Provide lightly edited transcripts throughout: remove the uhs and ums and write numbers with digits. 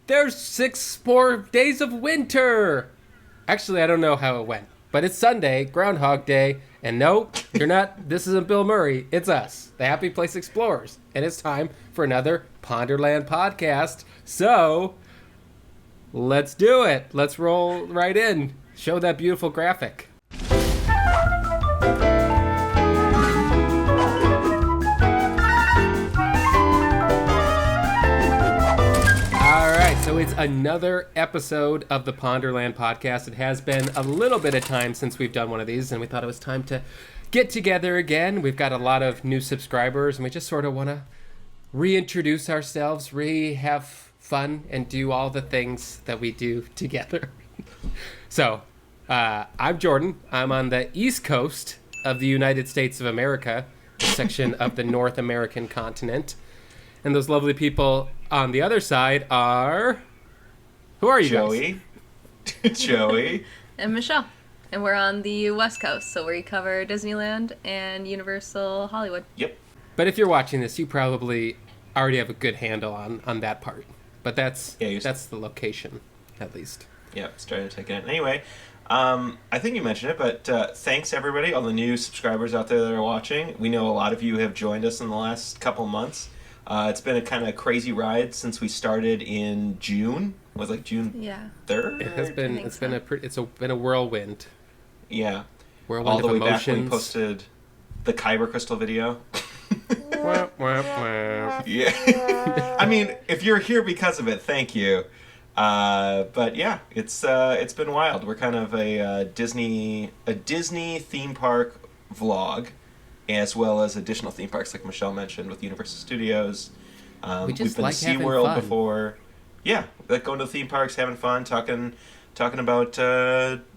there's 6 more days of winter. Actually, I don't know how it went, but it's Sunday, Groundhog Day, and no, you're not, this isn't Bill Murray, it's us, the Happy Place Explorers, and it's time for another Ponderland Podcast, so let's do it. Let's roll right in. Show that beautiful graphic. So it's another episode of the Ponderland Podcast. It has been a little bit of time since we've done one of these, and we thought it was time to get together again. We've got a lot of new subscribers, and we just sort of want to reintroduce ourselves, have fun, and do all the things that we do together. So, I'm Jordan. I'm on the East Coast of the United States of America, a section of the North American continent. And those lovely people on the other side are... Who are you Joey. guys? Joey. And Michelle. And we're on the West Coast, so we cover Disneyland and Universal Hollywood. Yep. But if you're watching this, you probably already have a good handle on that part. But that's the location, at least. Yep, starting to take it in. Anyway, I think you mentioned it, but thanks everybody, all the new subscribers out there that are watching. We know a lot of you have joined us in the last couple months. It's been a kind of crazy ride since we started in June. It was like June 3rd? It has been. It's been a whirlwind. Yeah. Whirlwind all the way emotions. back when we posted the Kyber Crystal video. Wah, wah, wah. Yeah. I mean, if you're here because of it, thank you. But yeah, it's been wild. We're kind of a Disney theme park vlog, as well as additional theme parks like Michelle mentioned with Universal Studios. We've been to like SeaWorld before. Yeah, like going to the theme parks, having fun, talking about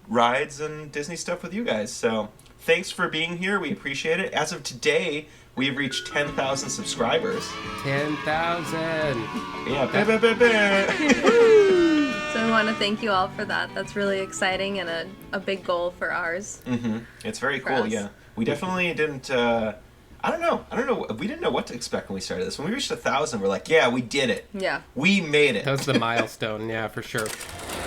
rides and Disney stuff with you guys. So thanks for being here. We appreciate it. As of today, we've reached 10,000 subscribers. 10,000. Yeah. So we want to thank you all for that. That's really exciting and a big goal for ours. Mm-hmm. It's very cool, yeah. We definitely didn't... I don't know. We didn't know what to expect when we started this. When we reached 1,000, we're like, yeah, we did it. Yeah. We made it. That was the milestone, yeah, for sure.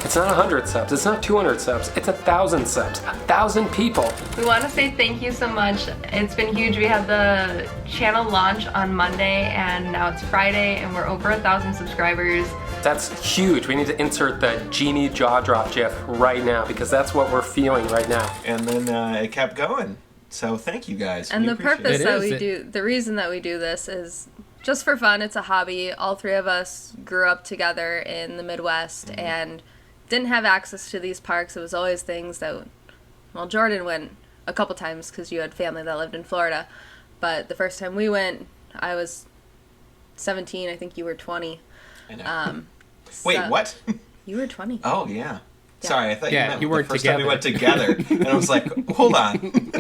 It's not 100 subs. It's not 200 subs. It's 1,000 subs. 1,000 people. We want to say thank you so much. It's been huge. We had the channel launch on Monday, and now it's Friday, and we're over 1,000 subscribers. That's huge. We need to insert the genie jaw drop gif right now, because that's what we're feeling right now. And then it kept going. So thank you guys. And the purpose that we do, the reason that we do this is just for fun. It's a hobby. All three of us grew up together in the Midwest and didn't have access to these parks. It was always things that, well, Jordan went a couple times because you had family that lived in Florida. But the first time we went, I was 17. I think you were 20. I know. Wait, what? You were 20. Oh, yeah. Sorry, I thought you weren't the first together. time we went together. And I was like, hold on.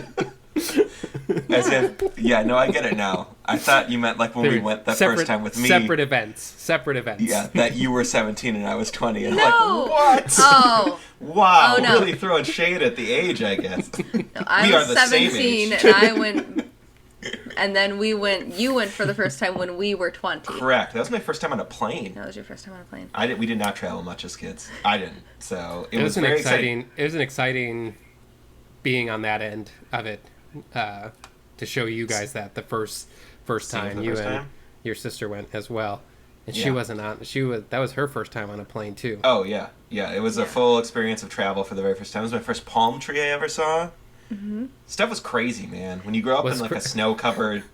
As if, I get it now. I thought you meant like when we went that first time with me. Separate events. Yeah, that you were 17 and I was 20. And No! I'm like, what? Oh. Wow, Oh, no. really throwing shade at the age, I guess. No, I We was are the same 17 age. and I went, and then you went for the first time when we were 20. Correct. That was my first time on a plane. That was your first time on a plane. We did not travel much as kids. I didn't. So it was an very exciting. It was an exciting being on that end of it, to show you guys that the first time you and your sister went as well, and she wasn't on. That was her first time on a plane too. Oh yeah. It was a full experience of travel for the very first time. It was my first palm tree I ever saw. Mm-hmm. Stuff was crazy, man. When you grow up in like a snow-covered,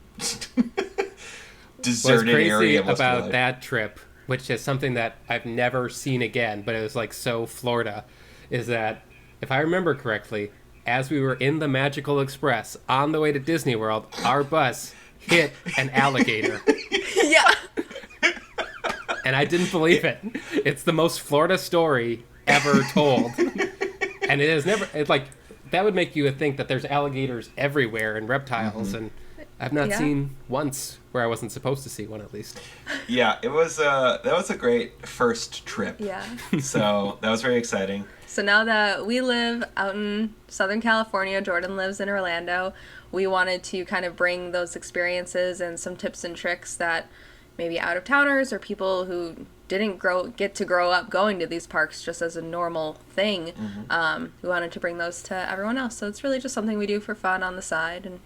deserted area. What's crazy about that trip, which is something that I've never seen again, but it was like so Florida, is that if I remember correctly, as we were in the Magical Express on the way to Disney World, our bus hit an alligator. Yeah. And I didn't believe it. It's the most Florida story ever told. And it has never, it's like, that would make you think that there's alligators everywhere and reptiles, and I've not seen once where I wasn't supposed to see one, at least. Yeah, that was a great first trip. Yeah. So that was very exciting. So now that we live out in Southern California, Jordan lives in Orlando, we wanted to kind of bring those experiences and some tips and tricks that maybe out-of-towners or people who didn't get to grow up going to these parks just as a normal thing. We wanted to bring those to everyone else. So it's really just something we do for fun on the side, and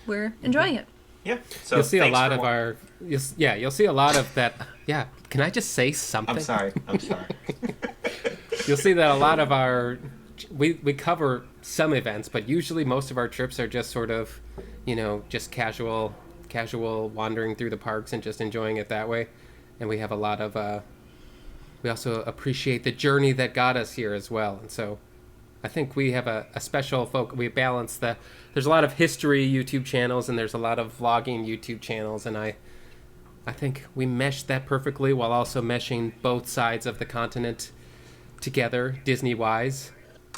we're enjoying it. Yeah. So you'll see a lot of our... you'll see a lot of that... Yeah, can I just say something? I'm sorry. You'll see that a lot of our... We cover some events, but usually most of our trips are just sort of, just casual wandering through the parks and just enjoying it that way. And we have a lot of... we also appreciate the journey that got us here as well. And so I think we have a special focus. We balance there's a lot of history YouTube channels and there's a lot of vlogging YouTube channels. And I think we meshed that perfectly while also meshing both sides of the continent together, Disney-wise.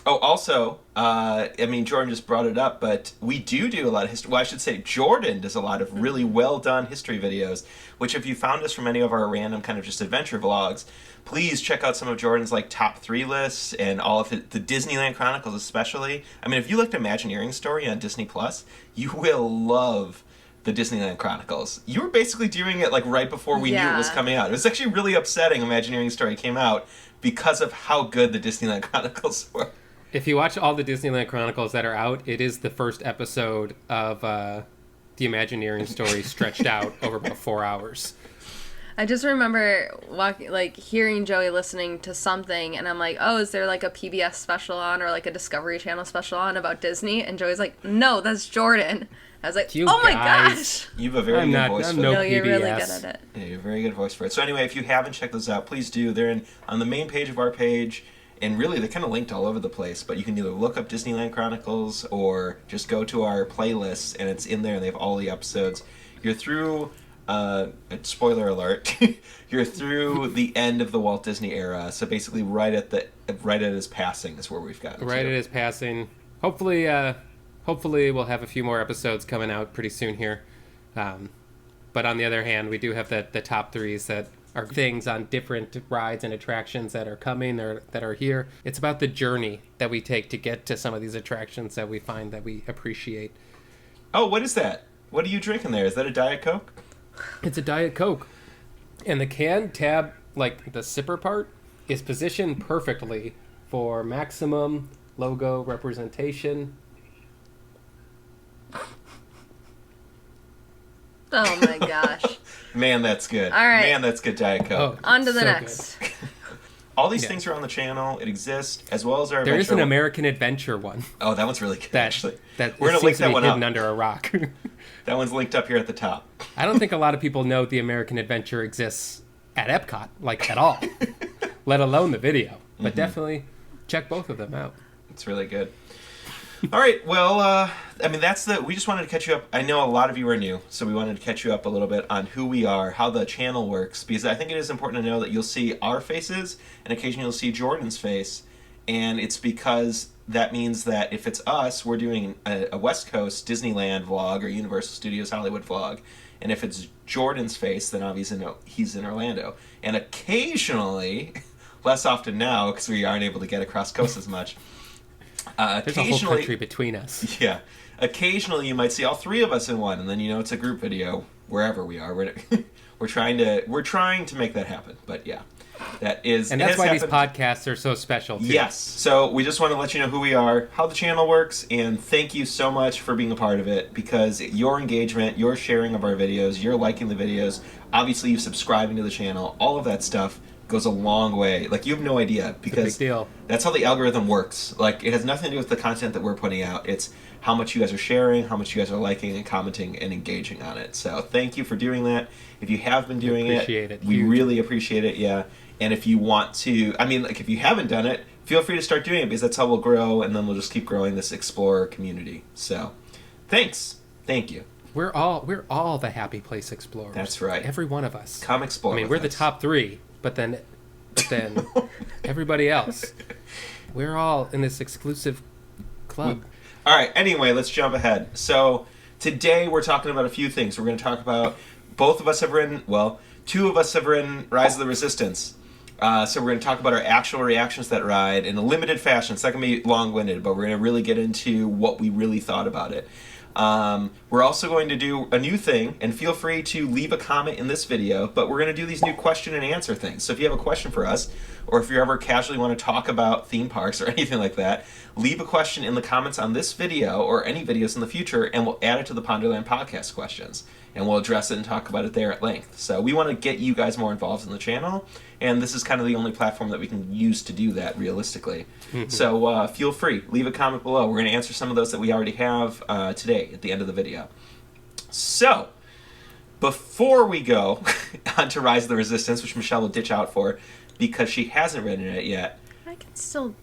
Oh, also, Jordan just brought it up, but we do a lot of history. Well, I should say Jordan does a lot of really well-done history videos, which if you found us from any of our random kind of just adventure vlogs, please check out some of Jordan's, top 3 lists and all of the Disneyland Chronicles especially. I mean, if you liked Imagineering Story on Disney+, you will love the Disneyland Chronicles. You were basically doing it, right before we knew it was coming out. It was actually really upsetting Imagineering Story came out because of how good the Disneyland Chronicles were. If you watch all the Disneyland Chronicles that are out, it is the first episode of the Imagineering Story stretched out over about 4 hours. I just remember hearing Joey listening to something, and I'm like, oh, is there a PBS special on or a Discovery Channel special on about Disney? And Joey's like, no, that's Jordan. I was like, my gosh. You have a very good voice for it. No, you're really good at it. Yeah, you have a very good voice for it. So anyway, if you haven't checked those out, please do. They're on the main page of our page. And really, they're kind of linked all over the place, but you can either look up Disneyland Chronicles or just go to our playlists, and it's in there, and they have all the episodes. You're through, spoiler alert, you're through the end of the Walt Disney era, so basically right at his passing is where we've gotten Right at his passing. Hopefully we'll have a few more episodes coming out pretty soon here. But on the other hand, we do have the top 3s that are things on different rides and attractions that are coming or that are here. It's about the journey that we take to get to some of these attractions that we find that we appreciate. Oh, what is that? What are you drinking there? Is that a Diet Coke? It's a Diet Coke. And the can tab, the sipper part, is positioned perfectly for maximum logo representation. Oh my gosh. Man, that's good. All right. Man, that's good Diet Coke. On to the next. All these things are on the channel. It exists, as well as our There is an American Adventure one. Oh, that one's really good, actually. That We're going to link that one up. hidden under a rock. That one's linked up here at the top. I don't think a lot of people know the American Adventure exists at Epcot, at all. Let alone the video. But definitely check both of them out. It's really good. All right, well, we just wanted to catch you up. I know a lot of you are new, so we wanted to catch you up a little bit on who we are, how the channel works, because I think it is important to know that you'll see our faces, and occasionally you'll see Jordan's face, and it's because that means that if it's us, we're doing a West Coast Disneyland vlog or Universal Studios Hollywood vlog, and if it's Jordan's face, then obviously he's in Orlando. And occasionally, less often now, because we aren't able to get across coast as much, there's a whole country between us. Yeah. Occasionally you might see all 3 of us in one, and then it's a group video wherever we are. We're trying to make that happen. But yeah. And that's why these podcasts are so special too. Yes. So we just want to let you know who we are, how the channel works, and thank you so much for being a part of it, because your engagement, your sharing of our videos, your liking the videos, obviously you subscribing to the channel, all of that stuff goes a long way. You have no idea, because it's a big deal. That's how the algorithm works. It has nothing to do with the content that we're putting out. It's how much you guys are sharing, how much you guys are liking and commenting and engaging on it. So thank you for doing that. If you have been doing it, we really appreciate it. Yeah. And if you want to, if you haven't done it, feel free to start doing it, because that's how we'll grow, and then we'll just keep growing this Explorer community. So thanks. Thank you. We're all the Happy Place Explorers. That's right. Every one of us. Come explore. We're the top 3. But then everybody else, we're all in this exclusive club. All right, anyway, let's jump ahead. So today we're talking about a few things. We're going to talk about, 2 of us have written Rise of the Resistance. So we're going to talk about our actual reactions to that ride in a limited fashion. It's not going to be long-winded, but we're going to really get into what we really thought about it. We're also going to do a new thing, and feel free to leave a comment in this video, but we're going to do these new question and answer things. So if you have a question for us, or if you ever casually want to talk about theme parks or anything like that, leave a question in the comments on this video or any videos in the future, and we'll add it to the Ponderland Podcast questions. And we'll address it and talk about it there at length. So we want to get you guys more involved in the channel, and this is kind of the only platform that we can use to do that realistically. So feel free, leave a comment below. We're going to answer some of those that we already have today at the end of the video. So, before we go on to Rise of the Resistance, which Michelle will ditch out for because she hasn't written it yet. I can still...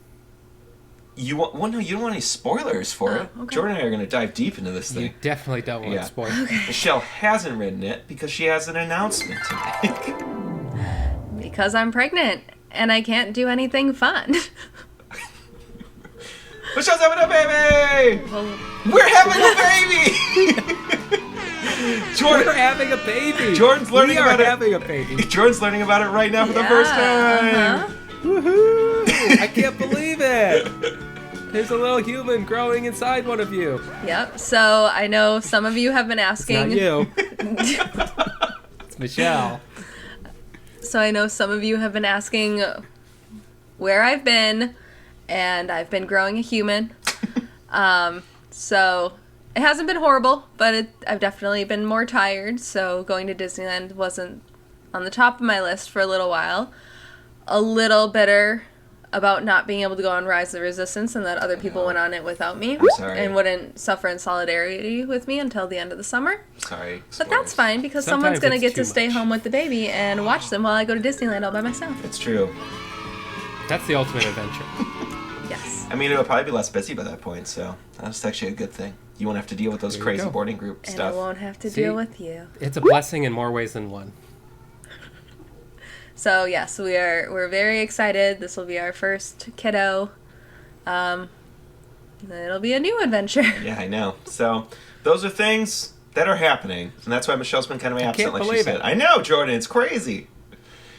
No, you don't want any spoilers for it. Okay. Jordan and I are going to dive deep into this thing. You definitely don't want to spoil it. Michelle hasn't written it because she has an announcement to make. Because I'm pregnant and I can't do anything fun. Michelle's having a baby! Well, We're having a baby! We're having a baby! Jordan's learning about it. We are having a baby. Jordan's learning about it right now for the first time! Uh-huh. Woohoo! I can't believe it! There's a little human growing inside one of you. Yep. So I know some of you have been asking. It's not you. It's Michelle. So I know some of you have been asking where I've been, and I've been growing a human. So it hasn't been horrible, but I've definitely been more tired. So going to Disneyland wasn't on the top of my list for a little while. A little bitter about not being able to go on Rise of the Resistance and that other people went on it without me. I'm sorry. And wouldn't suffer in solidarity with me until the end of the summer. Sorry. But that's fine because Sometimes someone's going to it's get to too stay much. home with the baby and watch them while I go to Disneyland all by myself. It's true. That's the ultimate adventure. Yes. I mean, it'll probably be less busy by that point, so that's actually a good thing. You won't have to deal with those There you crazy go. boarding group And stuff. I won't have to See? deal with you. It's a blessing in more ways than one. So yes, we're very excited. This will be our first kiddo. It'll be a new adventure. Yeah, I know. So those are things that are happening, and that's why Michelle's been kind of absent, can't like she believe said. it. I know, Jordan. It's crazy.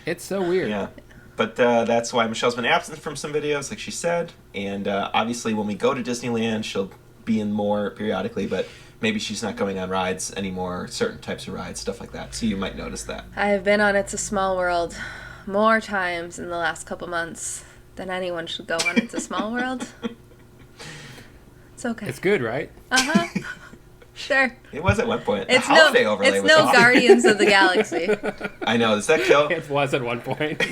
It's so weird. Yeah. But that's why Michelle's been absent from some videos, like she said. And obviously, when we go to Disneyland, she'll be in more periodically, but maybe she's not going on rides anymore, certain types of rides, stuff like that. So you might notice that. I have been on It's a Small World more times in the last couple months than anyone should go on It's a Small World. It's okay. It's good, right? Uh-huh. Sure. It was at one point. It's the holiday overlay it's was no awesome. Guardians of the Galaxy. I know. Does that kill? It was at one point.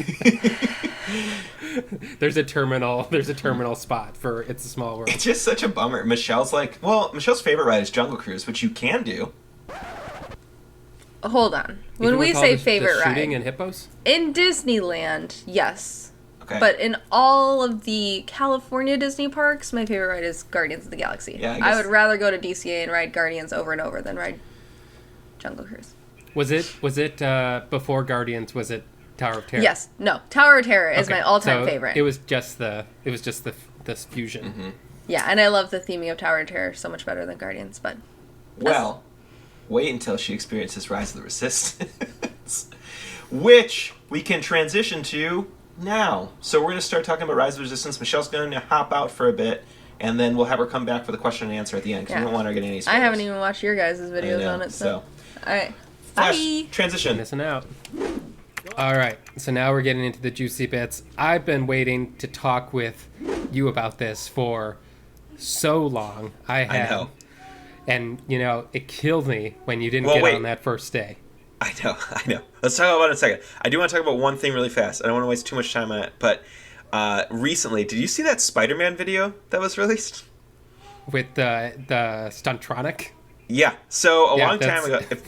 There's a terminal spot for It's a Small World. It's just such a bummer. Michelle's favorite ride is Jungle Cruise, which you can do. Hold on. When Even we with all say the favorite shooting ride, and hippos? in Disneyland, yes. Okay. But in all of the California Disney parks, my favorite ride is Guardians of the Galaxy. Yeah, I I guess- would rather go to DCA and ride Guardians over and over than ride Jungle Cruise. Was it before Guardians? Was it Tower of Terror? Yes. No. Tower of Terror is Okay, my all-time so favorite. It was just the this fusion. Mm-hmm. Yeah, and I love the theming of Tower of Terror so much better than Guardians, but Well, wait until she experiences Rise of the Resistance, which we can transition to now. So we're going to start talking about Rise of the Resistance. Michelle's going to hop out for a bit, and then we'll have her come back for the question and answer at the end, because we Yeah. don't want her getting any I spoilers. haven't even watched your guys' videos I know, on it, so. All right. Flash, Bye. transition. Missing out. All right, so now we're getting into the juicy bits. I've been waiting to talk with you about this for so long. I know. And, it killed me when you didn't Well, get wait. on that first day. I know. Let's talk about it in a second. I do want to talk about one thing really fast. I don't want to waste too much time on it, but recently, did you see that Spider-Man video that was released? With the Stuntronic? Yeah. So a Yeah, long time that's- ago, if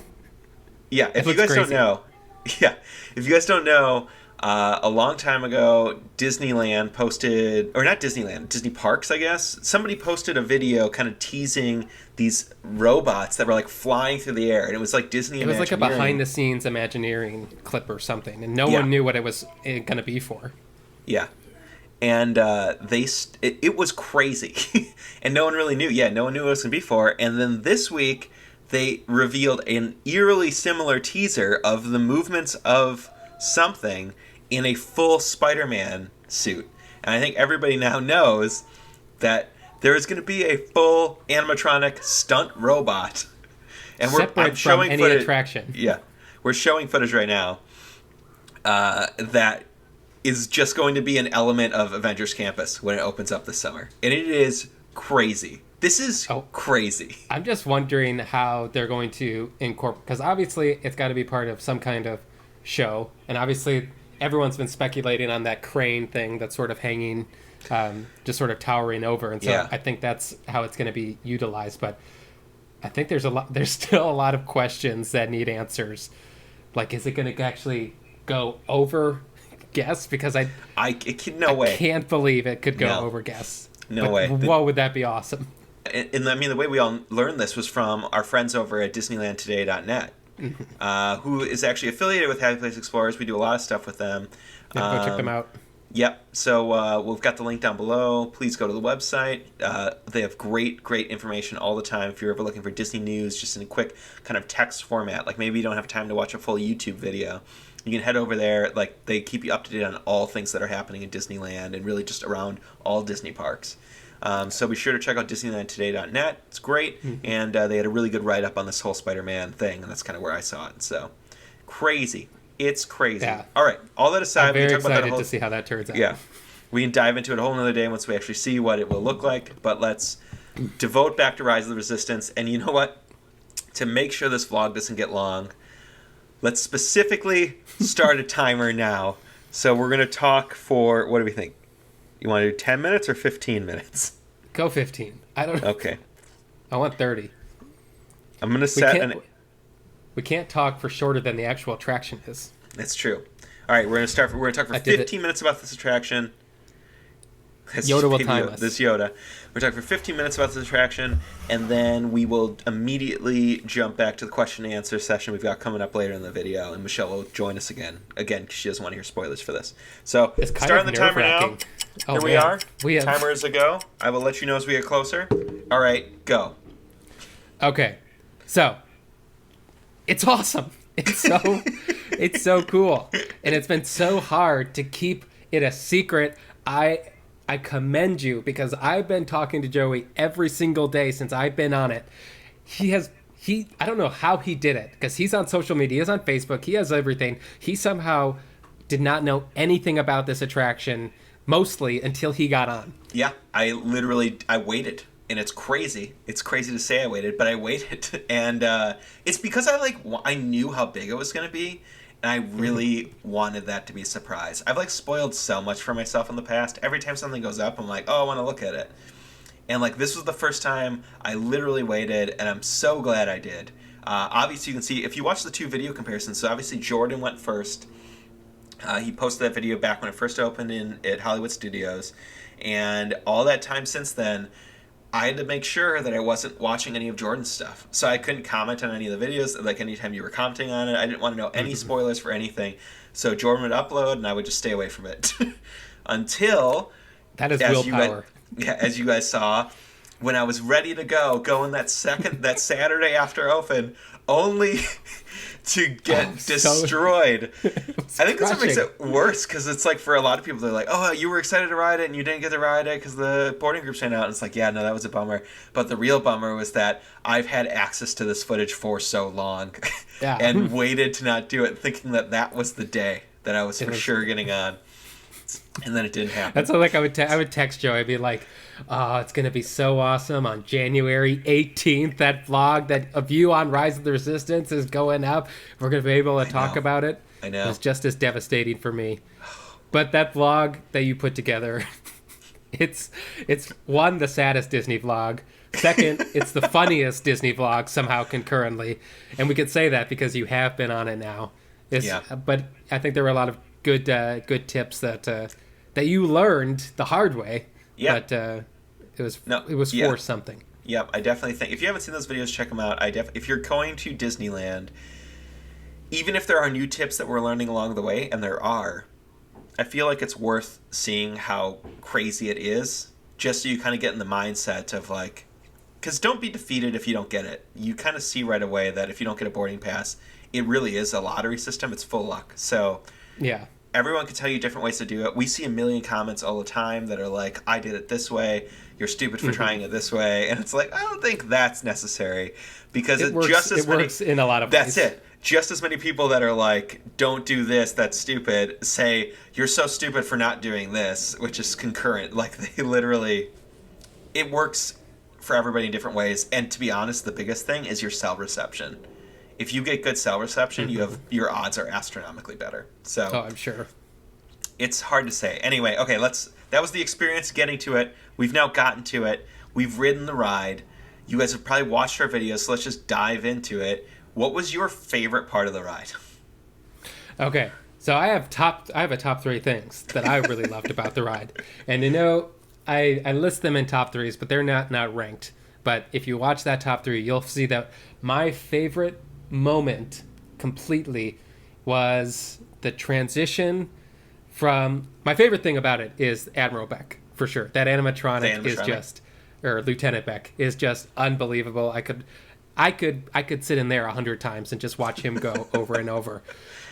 you looks guys don't crazy. know, if you guys don't know, a long time ago, Disneyland posted, or not Disneyland, Disney Parks, I guess. Somebody posted a video kind of teasing these robots that were like flying through the air, and it was like Disney. It was like a Imagineering. behind-the-scenes Imagineering clip or something, and no Yeah. one knew what it was going to be for. Yeah. And it was crazy. And no one really knew. Yeah, no one knew what it was going to be for. And then this week, they revealed an eerily similar teaser of the movements of something in a full Spider-Man suit. And I think everybody now knows that there is going to be a full animatronic stunt robot. And I'm showing from any footage. attraction. Yeah. We're showing footage right now that is just going to be an element of Avengers Campus when it opens up this summer. And it is crazy. This is crazy. I'm just wondering how they're going to incorporate, because obviously it's got to be part of some kind of show. And obviously everyone's been speculating on that crane thing that's sort of hanging, just sort of towering over. And so I think that's how it's going to be utilized. But I think there's still a lot of questions that need answers. Like, is it going to actually go over guests? Because I can't believe it could go over guests. No way. Whoa, would that be awesome? And I mean, the way we all learned this was from our friends over at DisneylandToday.net, who is actually affiliated with Happy Place Explorers. We do a lot of stuff with them. Go check them out. Yep. So we've got the link down below. Please go to the website. They have great information all the time. If you're ever looking for Disney news, just in a quick kind of text format, like maybe you don't have time to watch a full YouTube video, you can head over there. Like, they keep you up to date on all things that are happening in Disneyland and really just around all Disney parks. So be sure to check out DisneylandToday.net. It's great. And they had a really good write-up on this whole Spider-Man thing, and that's kind of where I saw it. So, crazy. It's crazy. Yeah. All right. All that aside, I'm very we can talk excited about that to see how that turns out. Yeah. We can dive into it a whole nother day once we actually see what it will look like. But let's devote back to Rise of the Resistance. And you know what? To make sure this vlog doesn't get long, let's specifically start a timer now. So we're going to talk for, what do we think? You want to do 10 minutes or 15 minutes? Go 15. I don't know. Okay. I want 30. I'm going to set We can't talk for shorter than the actual attraction is. That's true. All right, we're going to talk for 15 minutes about this attraction. Yoda will time us. This Yoda. We're talking for 15 minutes about this attraction, and then we will immediately jump back to the question and answer session we've got coming up later in the video, and Michelle will join us again because she doesn't want to hear spoilers for this. So, starting the timer now. Here we are. Timer is a go. I will let you know as we get closer. All right, go. Okay. So, it's awesome. It's so cool. And it's been so hard to keep it a secret. I commend you, because I've been talking to Joey every single day since I've been on it. I don't know how he did it, because he's on social media, he's on Facebook, he has everything. He somehow did not know anything about this attraction, mostly until he got on. Yeah, I waited. And it's crazy. It's crazy to say I waited, but I waited. And it's because I knew how big it was going to be. And I really wanted that to be a surprise. I've spoiled so much for myself in the past. Every time something goes up, I'm like, oh, I want to look at it. And this was the first time I literally waited, and I'm so glad I did. Obviously, you can see, if you watch the two video comparisons, so obviously Jordan went first. He posted that video back when it first opened at Hollywood Studios. And all that time since then, I had to make sure that I wasn't watching any of Jordan's stuff. So I couldn't comment on any of the videos. Anytime you were commenting on it, I didn't want to know any spoilers for anything. So Jordan would upload, and I would just stay away from it. Until... That is willpower. As you guys saw, when I was ready to go in that Saturday after open, only to get destroyed. I think that's what makes it worse, because it's for a lot of people, they're like, oh, you were excited to ride it and you didn't get to ride it because the boarding group sent out. And it's yeah, no, that was a bummer. But the real bummer was that I've had access to this footage for so long and waited to not do it, thinking that was the day that I was for sure getting on. And then it didn't happen. That's I would text Joe. I'd be like, oh, it's going to be so awesome on January 18th. That vlog of you on Rise of the Resistance is going up. We're going to be able to talk about it. I know. It was just as devastating for me. But that vlog that you put together, it's one, the saddest Disney vlog. Second, it's the funniest Disney vlog somehow concurrently. And we could say that because you have been on it now. But I think there were a lot of good tips that you learned the hard way. Yeah. But it was for something. Yep, I definitely think, if you haven't seen those videos, check them out. If you're going to Disneyland, even if there are new tips that we're learning along the way, and there are, I feel like it's worth seeing how crazy it is, just so you kind of get in the mindset of because don't be defeated if you don't get it. You kind of see right away that if you don't get a boarding pass, it really is a lottery system. It's full luck. So, yeah, everyone can tell you different ways to do it. We see a million comments all the time that are like, I did it this way, you're stupid for trying it this way. And it's like, I don't think that's necessary, because it works in a lot of ways. That's it. Just as many people that are like, don't do this, that's stupid, say, you're so stupid for not doing this, which is concurrent. Like, they literally, it works for everybody in different ways. And to be honest, the biggest thing is your cell reception. If you get good cell reception, your odds are astronomically better. So, I'm sure. It's hard to say. Anyway, okay, that was the experience getting to it. We've now gotten to it. We've ridden the ride. You guys have probably watched our videos, so let's just dive into it. What was your favorite part of the ride? Okay, so I have a top 3 things that I really loved about the ride. And I list them in top 3s, but they're not ranked. But if you watch that top 3, you'll see that my favorite moment completely was the transition from... My favorite thing about it is Admiral Beck, for sure. That animatronic is just... Or Lieutenant Beck is just unbelievable. I could sit in there 100 times and just watch him go over and over.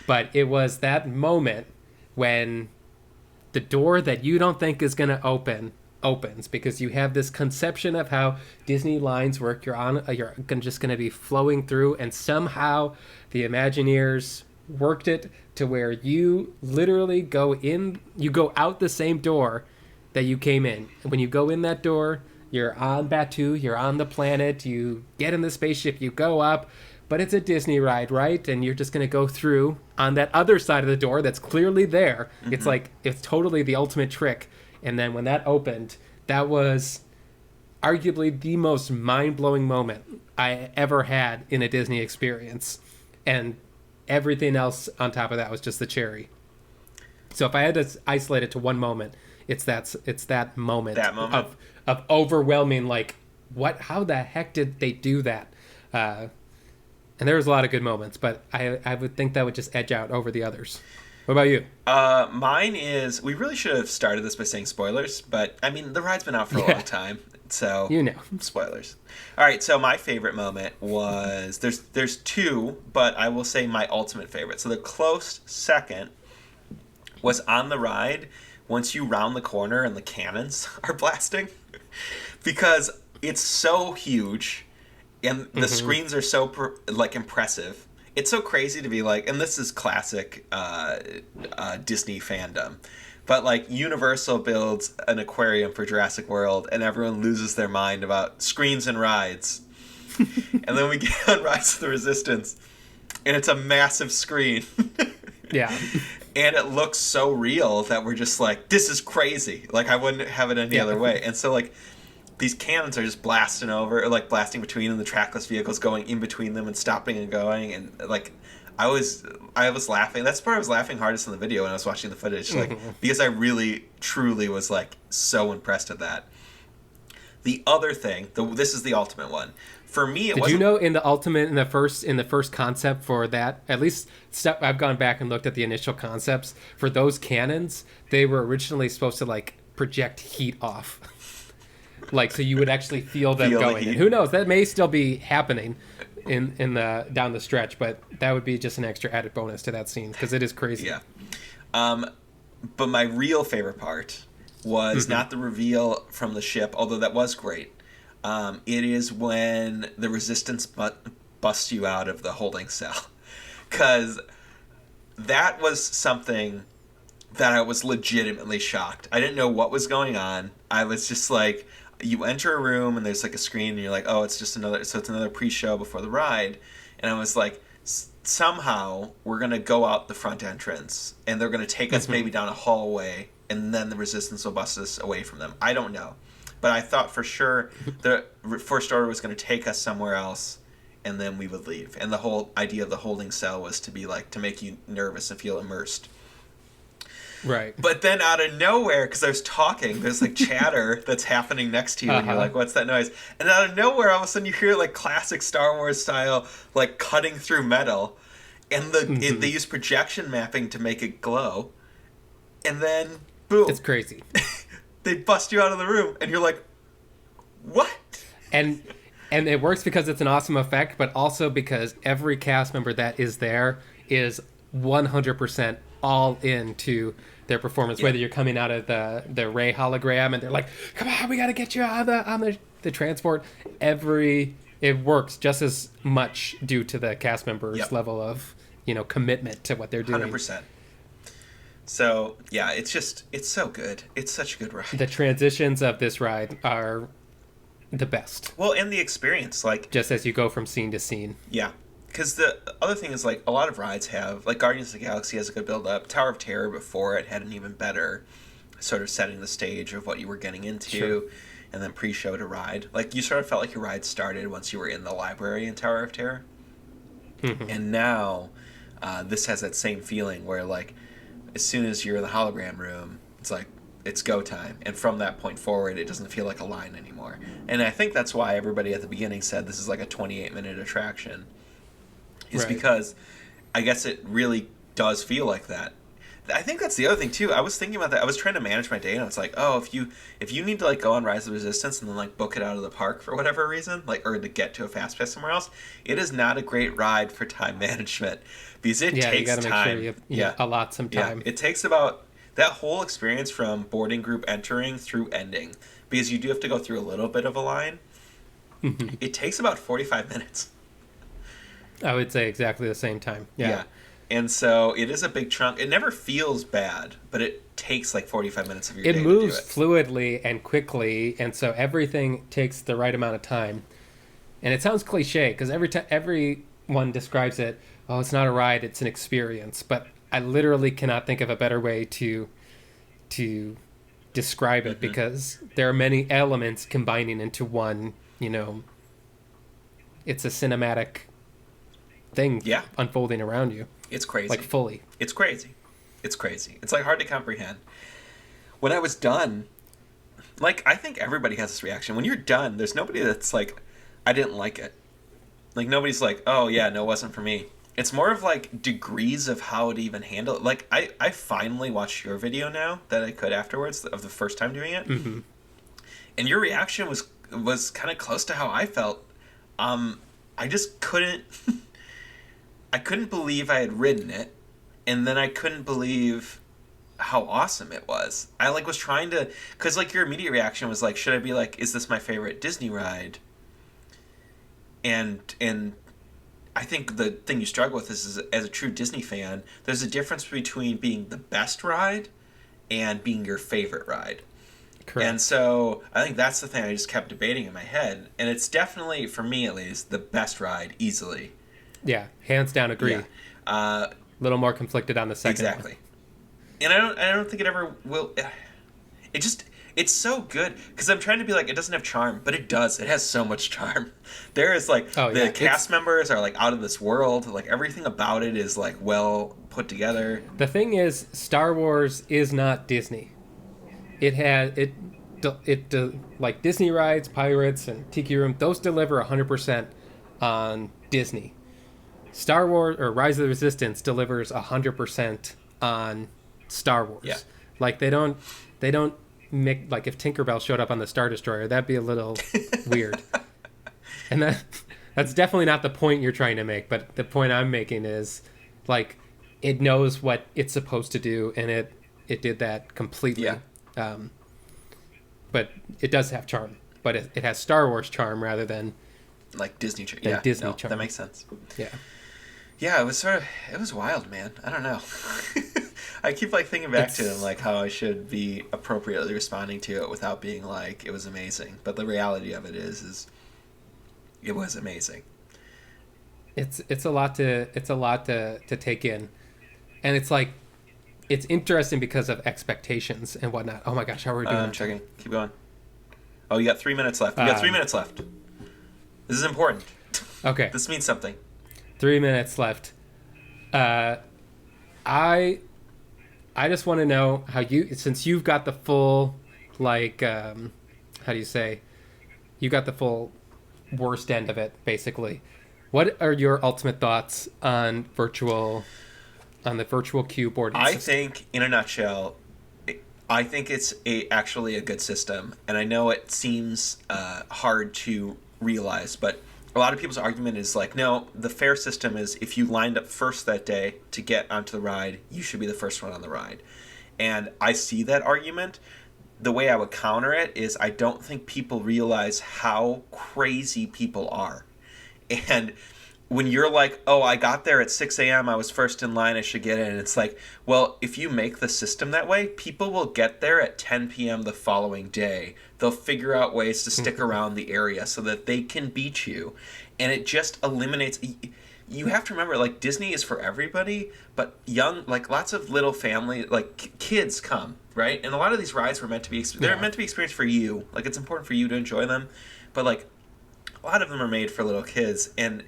But it was that moment when the door that you don't think is going to open opens, because you have this conception of how Disney lines work. You're just going to be flowing through, and somehow the Imagineers worked it to where you literally go out the same door that you came in. And when you go in that door, you're on Batu, you're on the planet, you get in the spaceship, you go up, but it's a Disney ride, right? And you're just going to go through on that other side of the door that's clearly there. Mm-hmm. It's totally the ultimate trick. And then when that opened, that was arguably the most mind-blowing moment I ever had in a Disney experience. And everything else on top of that was just the cherry. So if I had to isolate it to one moment, it's that moment. Of overwhelming, like, how the heck did they do that? And there was a lot of good moments, but I would think that would just edge out over the others. What about you? Mine is, we really should have started this by saying spoilers, but I mean, the ride's been out for a long time, so spoilers. All right, so my favorite moment was, there's 2, but I will say my ultimate favorite. So the close second was on the ride once you round the corner and the cannons are blasting, because it's so huge and the screens are so impressive. It's so crazy to be like, and this is classic Disney fandom, but like Universal builds an aquarium for Jurassic World and everyone loses their mind about screens and rides. And then we get on Rise of the Resistance and it's a massive screen. Yeah. And it looks so real that we're just like, this is crazy. Like, I wouldn't have it any other way. And so, like, these cannons are just blasting over, or, like, blasting between, and the trackless vehicles going in between them and stopping and going. And, like, I was laughing. That's the part I was laughing hardest in the video when I was watching the footage. Like, because I really, truly was, like, so impressed at that. The other thing, this is the ultimate one. For me, Did you know in the first concept for that, at least I've gone back and looked at the initial concepts for those cannons, they were originally supposed to like project heat off. Like, so you would actually feel them going. And who knows, that may still be happening in the down the stretch, but that would be just an extra added bonus to that scene because it is crazy. Yeah. But my real favorite part was not the reveal from the ship, although that was great. It is when the Resistance busts you out of the holding cell. Because that was something that I was legitimately shocked. I didn't know what was going on. I was just like, you enter a room and there's like a screen and you're like, oh, it's another pre-show before the ride. And I was like, somehow we're going to go out the front entrance and they're going to take us maybe down a hallway and then the Resistance will bust us away from them. I don't know. But I thought for sure the First Order was going to take us somewhere else, and then we would leave. And the whole idea of the holding cell was to be like, to make you nervous and feel immersed. Right. But then out of nowhere, because I was talking, there's like chatter that's happening next to you, and you're like, what's that noise? And out of nowhere, all of a sudden you hear like classic Star Wars style, like cutting through metal, and they use projection mapping to make it glow. And then, boom. It's crazy. They bust you out of the room, and you're like, what? And it works because it's an awesome effect, but also because every cast member that is there is 100% all into their performance. Whether you're coming out of the Rey hologram and they're like, "Come on, we got to get you on the transport." It works just as much due to the cast members' level of commitment to what they're doing. 100%. So yeah, it's so good. It's such a good ride. The transitions of this ride are the best. Well, and the experience, like just as you go from scene to scene. Yeah, because the other thing is like a lot of rides have like Guardians of the Galaxy has a good build up. Tower of Terror before it had an even better sort of setting the stage of what you were getting into. Sure. And then pre-show to ride. Like you sort of felt like your ride started once you were in the library in Tower of Terror. Mm-hmm. And now this has that same feeling where like as soon as you're in the hologram room, it's like it's go time. And from that point forward, it doesn't feel like a line anymore. And I think that's why everybody at the beginning said this is like a 28-minute attraction. Is because I guess it really does feel like that. I think that's the other thing too. I was thinking about that. I was trying to manage my day and I was like, oh, if you need to like go on Rise of the Resistance and then like book it out of the park for whatever reason, like or to get to a fast pass somewhere else, it is not a great ride for time management because it takes you gotta time. Make sure you allot some time. Yeah, it takes about that whole experience from boarding group entering through ending, because you do have to go through a little bit of a line. Mm-hmm. It takes about 45 minutes. I would say exactly the same time. Yeah. And so it is a big chunk. It never feels bad, but it takes like 45 minutes of your day to do it. It moves fluidly and quickly, and so everything takes the right amount of time. And it sounds cliche, because everyone describes it, oh, it's not a ride, it's an experience. But I literally cannot think of a better way to describe it, because there are many elements combining into one, it's a cinematic thing unfolding around you. It's crazy. Like fully. It's crazy. It's crazy. It's like hard to comprehend. When I was done, like I think everybody has this reaction. When you're done, there's nobody that's like, I didn't like it. Like nobody's like, oh yeah, no, it wasn't for me. It's more of like degrees of how to even handle it. Like I finally watched your video now that I could afterwards of the first time doing it. Mm-hmm. And your reaction was kind of close to how I felt. I just couldn't I couldn't believe I had ridden it, and then I couldn't believe how awesome it was. I like was trying to, because like your immediate reaction was like, should I be like, is this my favorite Disney ride? And I think the thing you struggle with is as a true Disney fan, there's a difference between being the best ride and being your favorite ride. Correct. And so I think that's the thing I just kept debating in my head, and it's definitely, for me at least, the best ride easily. Yeah, hands down agree. Yeah. A little more conflicted on the second exactly. One. And I don't think it ever will. It's so good, because I'm trying to be like, it doesn't have charm, but it does. It has so much charm. There is like, the cast members are like out of this world. Like everything about it is like well put together. The thing is, Star Wars is not Disney. Like Disney rides, Pirates, and Tiki Room, those deliver 100% on Disney. Star Wars or Rise of the Resistance delivers 100% on Star Wars. Yeah. Like they don't make, like if Tinkerbell showed up on the Star Destroyer, that'd be a little weird. And that's definitely not the point you're trying to make, but the point I'm making is like it knows what it's supposed to do, and it did that completely. Yeah. But it does have charm, but it has Star Wars charm rather than like Disney charm. Yeah, Disney charm. That makes sense. Yeah. Yeah, it was wild, man. I don't know. I keep like thinking back to like how I should be appropriately responding to it without being like it was amazing. But the reality of it is it was amazing. It's a lot to take in, and it's like it's interesting because of expectations and whatnot. Oh my gosh, how are we doing? I'm checking. Keep going. Oh, you got 3 minutes left. You got 3 minutes left. This is important. Okay. This means something. 3 minutes left. I just want to know how since you've got the full, like, how do you say? You got the full worst end of it, basically. What are your ultimate thoughts on the virtual queue boarding system? I think, in a nutshell, I think it's actually a good system. And I know it seems hard to realize, but a lot of people's argument is like, no, the fair system is if you lined up first that day to get onto the ride, you should be the first one on the ride. And I see that argument. The way I would counter it is I don't think people realize how crazy people are. And when you're like, oh, I got there at 6 a.m., I was first in line, I should get in. And it's like, well, if you make the system that way, people will get there at 10 p.m. the following day. They'll figure out ways to stick around the area so that they can beat you. And it just eliminates... You have to remember, like, Disney is for everybody, but young, like, lots of little family, like, kids come, right? And a lot of these rides were meant to be... They're meant to be experienced for you. Like, it's important for you to enjoy them. But, like, a lot of them are made for little kids. And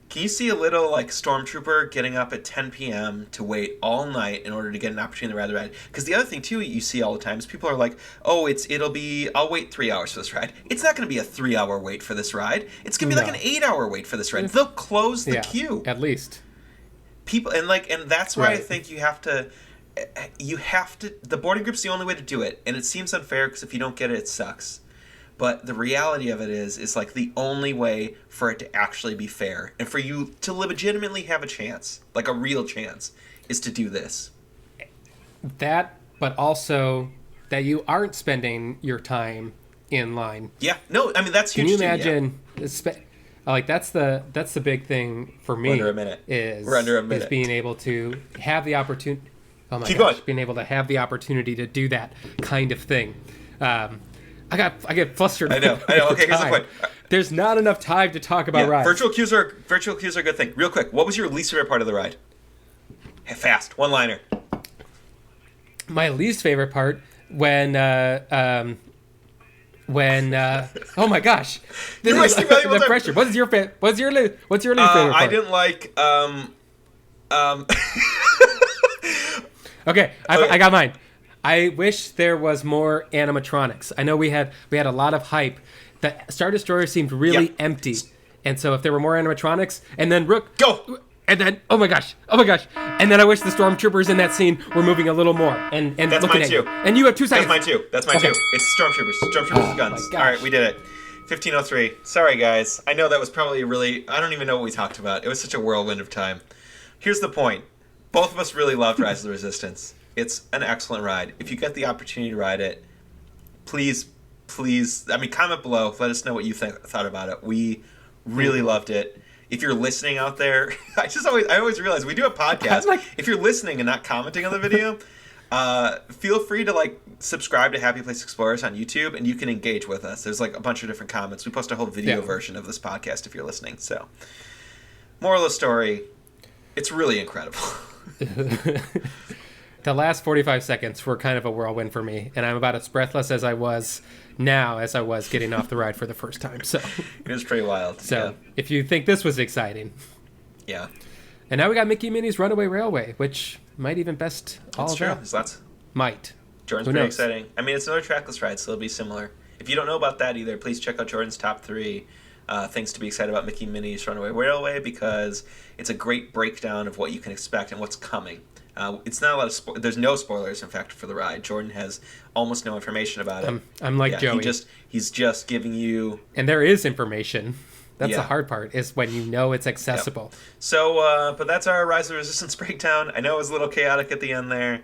can you see a little, like, stormtrooper getting up at 10 p.m. to wait all night in order to get an opportunity to ride the ride? Because the other thing, too, you see all the time is people are like, oh, I'll wait 3 hours for this ride. It's not going to be a 3-hour wait for this ride. It's going to be like an 8-hour wait for this ride. They'll close the queue. At least. People, and that's why I think you have to, the boarding group's the only way to do it. And it seems unfair because if you don't get it, it sucks. But the reality of it is like the only way for it to actually be fair and for you to legitimately have a chance, like a real chance, is to do this. That, but also that you aren't spending your time in line. Yeah, no, I mean that's huge. Can you imagine? Like that's the big thing for me. We're under a minute. Is being able to have the opportunity. Oh my Keep gosh, going. being able to have the opportunity to do that kind of thing. I get flustered. I know. Okay, here's the point. There's not enough time to talk about rides. Virtual queues are a good thing. Real quick, what was your least favorite part of the ride? Hey, fast, one-liner. My least favorite part when oh my gosh, this is the pressure. What's your least favorite part? I didn't like Okay, I got mine. I wish there was more animatronics. I know we had a lot of hype. The Star Destroyer seemed really empty, and so if there were more animatronics, and then Rook go, and then oh my gosh, and then I wish the stormtroopers in that scene were moving a little more and that's looking mine at too. you. And you have 2 seconds. That's mine too. It's stormtroopers with guns. All right, we did it. 15:03. Sorry guys, I know that was probably I don't even know what we talked about. It was such a whirlwind of time. Here's the point. Both of us really loved Rise of the Resistance. It's an excellent ride. If you get the opportunity to ride it, please, comment below. Let us know what you thought about it. We really loved it. If you're listening out there, I always realize we do a podcast. If you're listening and not commenting on the video, feel free to subscribe to Happy Place Explorers on YouTube, and you can engage with us. There's a bunch of different comments. We post a whole video version of this podcast if you're listening. So, moral of the story, it's really incredible. The last 45 seconds were kind of a whirlwind for me, and I'm about as breathless as I was getting off the ride for the first time. So it was pretty wild. So if you think this was exciting. Yeah. And now we got Mickey Minnie's Runaway Railway, which might even best all That's of true. that. There's lots. Might. Jordan's pretty exciting. I mean, it's another trackless ride, so it'll be similar. If you don't know about that either, please check out Jordan's top 3 things to be excited about Mickey Minnie's Runaway Railway, because it's a great breakdown of what you can expect and what's coming. It's not a lot of there's no spoilers, in fact, for the ride. Jordan has almost no information about it. I'm like Joey. He's just giving you... And there is information. That's the hard part, is when you know it's accessible. Yep. So, but that's our Rise of the Resistance breakdown. I know it was a little chaotic at the end there.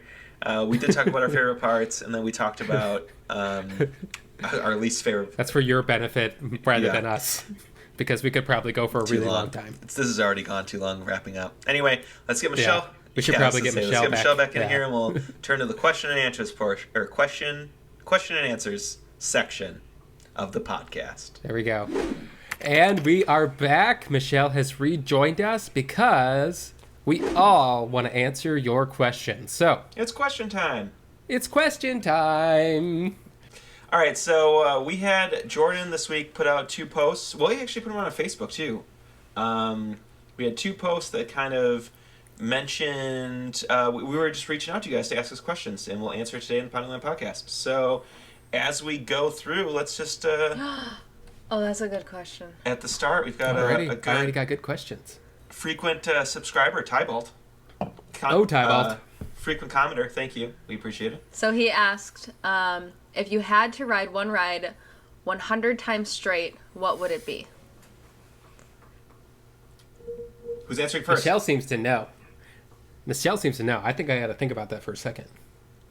We did talk about our favorite parts, and then we talked about our least favorite... That's for your benefit rather than us. Because we could probably go for a really long time. This has already gone too long wrapping up. Anyway, let's get Michelle... Yeah. We should probably get Michelle back in here, and we'll turn to the question and answers portion, or question and answers section of the podcast. There we go. And we are back. Michelle has rejoined us because we all want to answer your questions. So it's question time. All right, so we had Jordan this week put out 2 posts. Well, he actually put them on Facebook too. We had 2 posts that kind of mentioned we were just reaching out to you guys to ask us questions, and we'll answer today in the Ponderland Podcast. So as we go through, let's just oh, that's a good question. At the start, we've got already got good questions. Frequent subscriber Tybalt. Tybalt, frequent commenter, thank you, we appreciate it. So he asked, if you had to ride one ride 100 times straight, what would it be? Who's answering first? Michelle seems to know. I think I got to think about that for a second.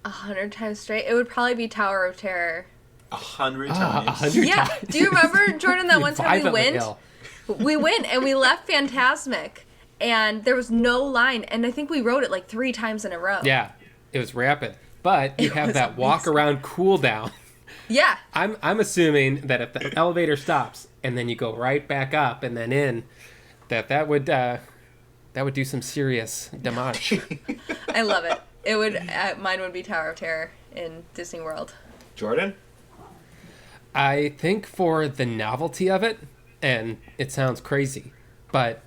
100 times straight? It would probably be Tower of Terror. 100 times. 100 Yeah. times. Do you remember, Jordan, that one time we Violently went? ill. We went and we left Fantasmic, and there was no line, and I think we rode it like 3 times in a row. Yeah, it was rapid. But you have was that walk around cool down. Yeah. I'm assuming that if the elevator stops and then you go right back up and then in, that would do some serious damage. I love it. It would. Mine would be Tower of Terror in Disney World. Jordan? I think for the novelty of it, and it sounds crazy, but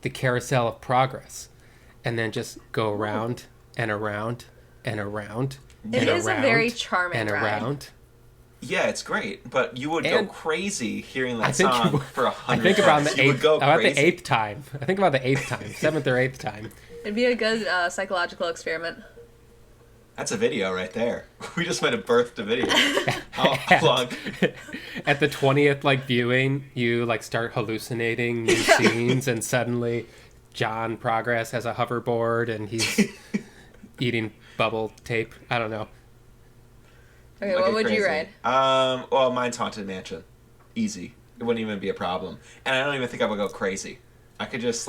the Carousel of Progress, and then just go around and around and around. It is a very charming ride. Around. Yeah, it's great, but you would go crazy hearing that think song you- for 100 I think about times. the You would eighth. go About crazy. the eighth time. I think about the eighth time, 7th or 8th time. It'd be a good psychological experiment. That's a video right there. We just might have birthed a video. How long? At the 20th viewing, you start hallucinating new scenes, and suddenly John Progress has a hoverboard and he's eating bubble tape. I don't know. Okay, Like what a would you crazy. ride? Well, mine's Haunted Mansion. Easy. It wouldn't even be a problem. And I don't even think I would go crazy. I could just,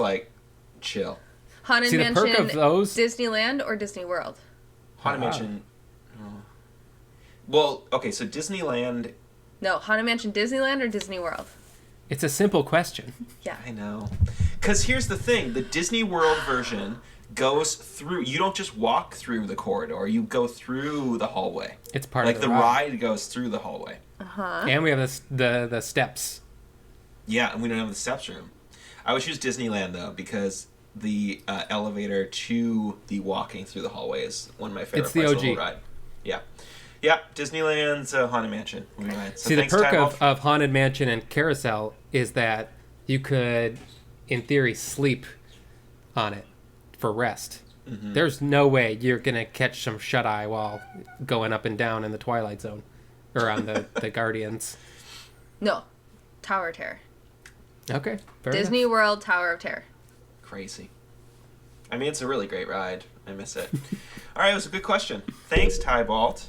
chill. Haunted See, the Mansion, perk of those- Disneyland, or Disney World? Haunted Mansion... Well, okay, so Disneyland... No, Haunted Mansion, Disneyland, or Disney World? It's a simple question. Yeah. I know. Because here's the thing. The Disney World version goes through... You don't just walk through the corridor. You go through the hallway. It's part of the ride goes through the hallway. And we have the steps. Yeah, and we don't have the steps room. I would choose Disneyland, though, because the elevator to the walking through the hallway is one of my favorite It's the parts of the OG. whole ride. Yeah. Yeah, Disneyland's Haunted Mansion. So See, the thanks, perk Ty of Haunted Mansion and Carousel is that you could, in theory, sleep on it for rest. Mm-hmm. There's no way you're going to catch some shut-eye while going up and down in the Twilight Zone or on the Guardians. No. Tower of Terror. Okay, fair Disney enough. World, Tower of Terror. Crazy. I mean, it's a really great ride. I miss it. All right, it was a good question. Thanks, Ty Balt.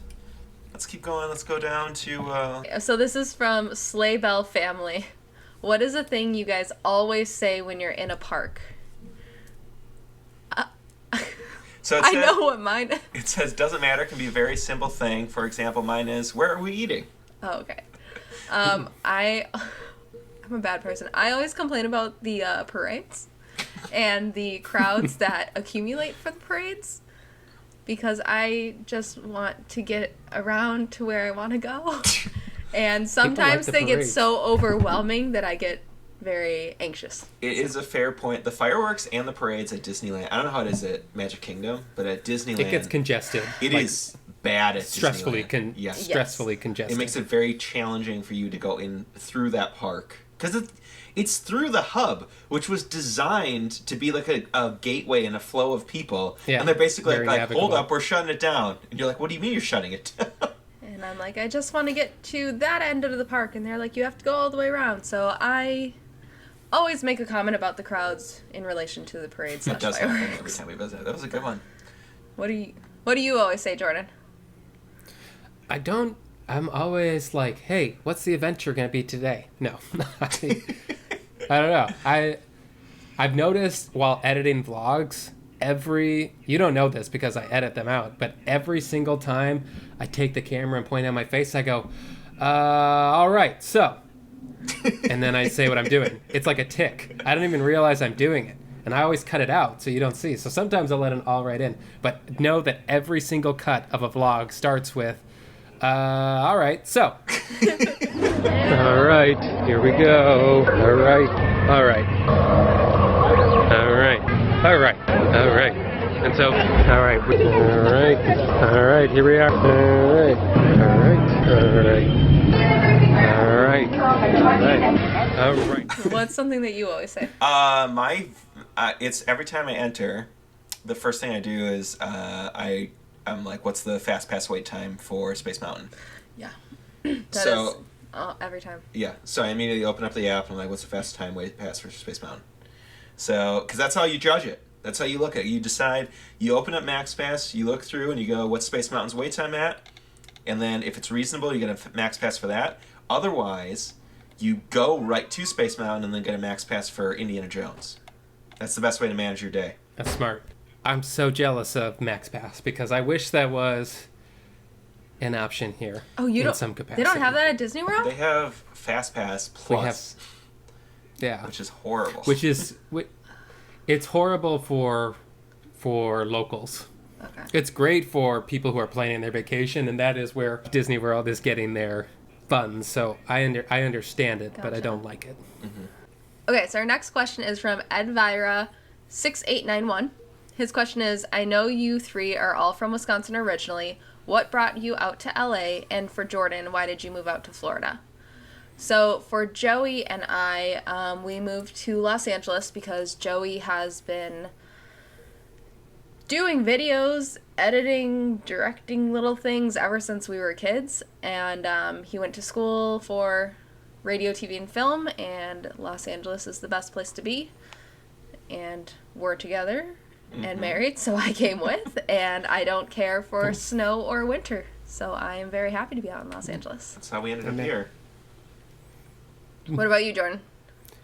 Let's keep going. Let's go down to... So this is from Sleigh Bell Family. What is a thing you guys always say when you're in a park? So it I says, know what mine is. It says, doesn't matter, can be a very simple thing. For example, mine is, where are we eating? Oh, okay. I'm a bad person. I always complain about the parades and the crowds that accumulate for the parades because I just want to get around to where I want to go. And sometimes the they get parades. so overwhelming that I get very anxious. It is a fair point. The fireworks and the parades at Disneyland, I don't know how it is at Magic Kingdom, but at Disneyland... It gets congested. It is bad at stressfully Disneyland. Yes. stressfully congested. It makes it very challenging for you to go in through that park. Because it's through the hub, which was designed to be like a gateway and a flow of people. Yeah, And they're basically very like, navigable. hold up, we're shutting it down. And you're like, what do you mean you're shutting it down? And I'm like, I just want to get to that end of the park. And they're like, you have to go all the way around. So I always make a comment about the crowds in relation to the parades. That does happen every fireworks. time we visit. That was a good one. What do you always say, Jordan? I'm always like, hey, what's the adventure going to be today? No. I don't know. I've noticed while editing vlogs, you don't know this because I edit them out, but every single time I take the camera and point at my face, I go, all right, so. And then I say what I'm doing. It's like a tick. I don't even realize I'm doing it. And I always cut it out so you don't see. So sometimes I'll let it all right in. But know that every single cut of a vlog starts with, all right, so. All right, here we go. All right, all right. All right, all right, all right. And so, all right, all right, here we are. All right, all right, all right. All right, all right, all right. What's something that you always say? It's every time I enter, the first thing I do is I'm like, what's the fast pass wait time for Space Mountain? Yeah. So every time. yeah, so I immediately open up the app and I'm like, what's the fast time wait pass for Space Mountain? So, because that's how you judge it. That's how you look at it. You decide, you open up MaxPass, you look through, and you go, what's Space Mountain's wait time at? And then if it's reasonable, you get a MaxPass for that. Otherwise, you go right to Space Mountain and then get a MaxPass for Indiana Jones. That's the best way to manage your day. That's smart. I'm so jealous of MaxPass because I wish that was an option here. Oh, you in don't? Some capacity. They don't have that at Disney World? They have FastPass Plus, yeah, which is horrible. It's horrible for locals. Okay. It's great for people who are planning their vacation, and that is where Disney World is getting their funds. So I understand it, but I don't like it. Mm-hmm. Okay, so our next question is from Edvira6891. His question is, I know you three are all from Wisconsin originally. What brought you out to LA? And for Jordan, why did you move out to Florida? So for Joey and I, we moved to Los Angeles because Joey has been doing videos, editing, directing little things ever since we were kids. And he went to school for radio, TV, and film, and Los Angeles is the best place to be. And we're together and married, so I came with, and I don't care for snow or winter. So I am very happy to be out in Los Angeles. That's how we ended up here. What about you, Jordan?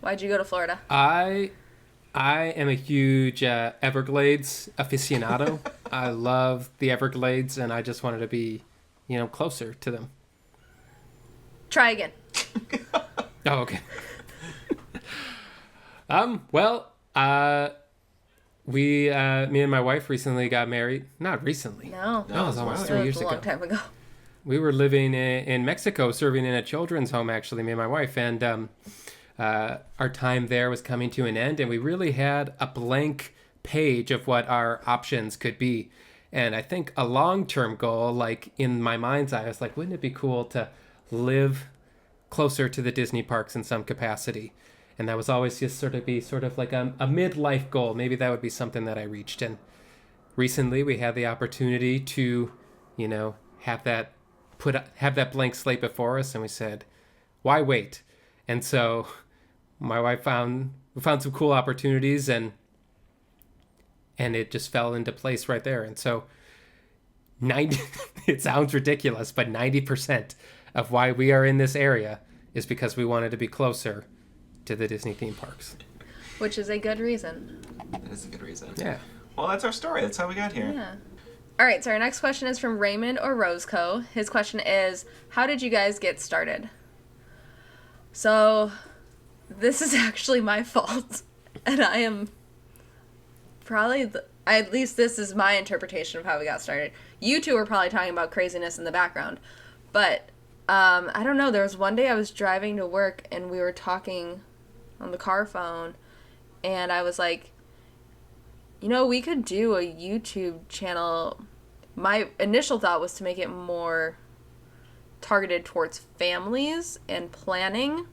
Why'd you go to Florida? I am a huge Everglades aficionado. I love the Everglades, and I just wanted to be, closer to them. Try again. Oh, okay. Me and my wife recently got married. Not recently. No. That was almost It 3 years was a ago. long time ago. We were living in Mexico, serving in a children's home, actually, me and my wife. And our time there was coming to an end, and we really had a blank page of what our options could be. And I think a long-term goal, like in my mind's eye, I was like, wouldn't it be cool to live closer to the Disney parks in some capacity? And that was always just sort of like a midlife goal. Maybe that would be something that I reached. And recently we had the opportunity to, have that blank slate before us, and we said, why wait? And so my wife we found some cool opportunities, and it just fell into place right there. And so it sounds ridiculous, but 90% of why we are in this area is because we wanted to be closer to the Disney theme parks. Which is a good reason. That is a good reason. Yeah. Well, that's our story. That's how we got here. Yeah. All right, so our next question is from Raymond or Roseco. His question is, how did you guys get started? So, this is actually my fault. And I am probably, at least this is my interpretation of how we got started. You two were probably talking about craziness in the background. But, I don't know, there was one day I was driving to work and we were talking on the car phone. And I was like, we could do a YouTube channel. My initial thought was to make it more targeted towards families and planning.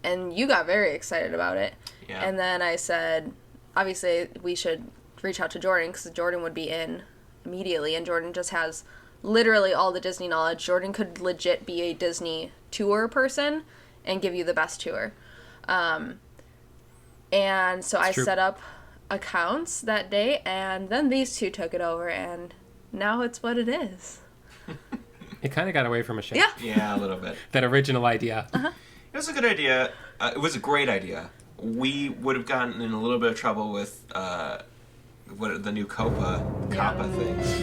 And you got very excited about it. Yeah. And then I said, obviously, we should reach out to Jordan because Jordan would be in immediately. And Jordan just has literally all the Disney knowledge. Jordan could legit be a Disney tour person and give you the best tour. And so I set up accounts that day, and then these two took it over, and now it's what it is. It kind of got away from a show. Yeah. Yeah, a little bit. That original idea. Uh-huh. It was a good idea. It was a great idea. We would have gotten in a little bit of trouble with what are the new Copa things.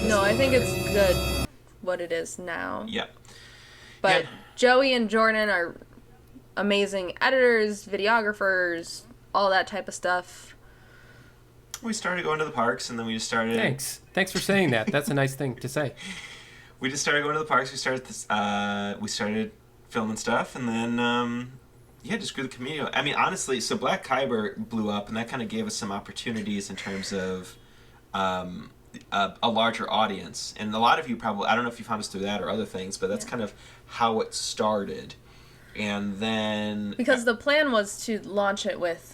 No, I think it's good what it is now. Yeah. But Yeah. Joey and Jordan are amazing editors, videographers, all that type of stuff. We started going to the parks, and then we just started... Thanks for saying that. That's a nice thing to say. We just started going to the parks. We started filming stuff, and then just grew the community. I mean, honestly, so Black Kyber blew up, and that kind of gave us some opportunities in terms of a larger audience. And a lot of you probably, I don't know if you found us through that or other things, but that's kind of how it started. And then... Because the plan was to launch it with